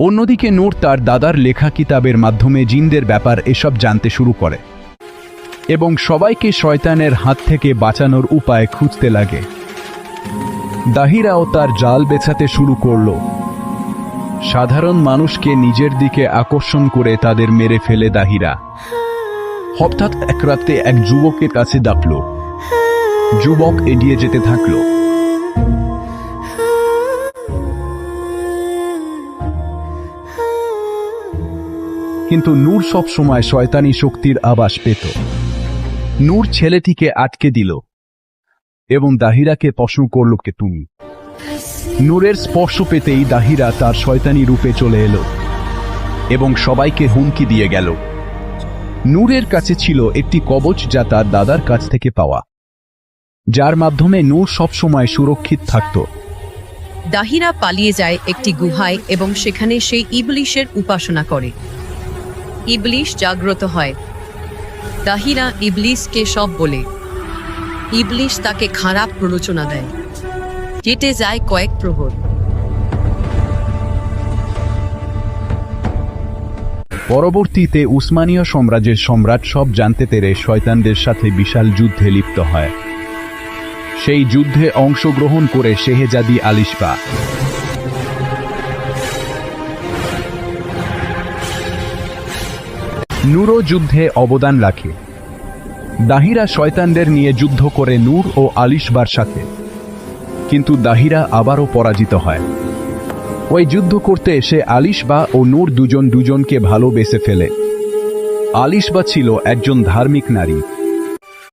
অন্যদিকে নূর তার দাদার লেখা কিতাবের মাধ্যমে জিনদের ব্যাপার এসব জানতে শুরু করে এবং সবাইকে শয়তানের হাত থেকে বাঁচানোর উপায় খুঁজতে লাগে। দাহিরাও তার জাল বেছাতে শুরু করল, সাধারণ মানুষকে নিজের দিকে আকর্ষণ করে তাদের মেরে ফেলে। দাহিরা হঠাৎ এক রাতে এক যুবকের কাছে ডাকল। যুবক এগিয়ে যেতে থাকল। কিন্তু নূর সব সময় শয়তানি শক্তির আভাস পেত। নূর ছেলেটিকে আটকে দিল এবং দাহিরাকে প্রশ্ন করল, কে তুমি? নূরের স্পর্শ পেতেই দাহিরা তার শয়তানি রূপে চলে এলো এবং সবাইকে হুমকি দিয়ে গেল। নূরের কাছে ছিল একটি কবচ যা তার দাদার কাছ থেকে পাওয়া, যার মাধ্যমে নূর সবসময় সুরক্ষিত থাকত। দাহিরা পালিয়ে যায় একটি গুহায় এবং সেখানে সে ইবলিশের উপাসনা করে। ইবলিশ জাগ্রত হয়। দাহিরা ইবলিশকে সব বলে। ইবলিশ তাকে খারাপ প্ররোচনা দেয়। কেটে যায় কয়েক প্রহর। পরবর্তীতে উসমানীয় সাম্রাজ্যের সম্রাট সব জানতে পেরে শয়তানদের সাথে বিশাল যুদ্ধে লিপ্ত হয়। সেই যুদ্ধে অংশগ্রহণ করে শেহজাদি আলিশবা নূরও যুদ্ধে অবদান রাখে। দাহিরা শয়তানদের নিয়ে যুদ্ধ করে নূর ও আলিশবার সাথে, কিন্তু দাহিরা আবারও পরাজিত হয়। ওই যুদ্ধ করতে এসে আলিশবা ও নূর দুজনকে ভালোবেসে ফেলে। আলিশবা ছিল একজন ধার্মিক নারী।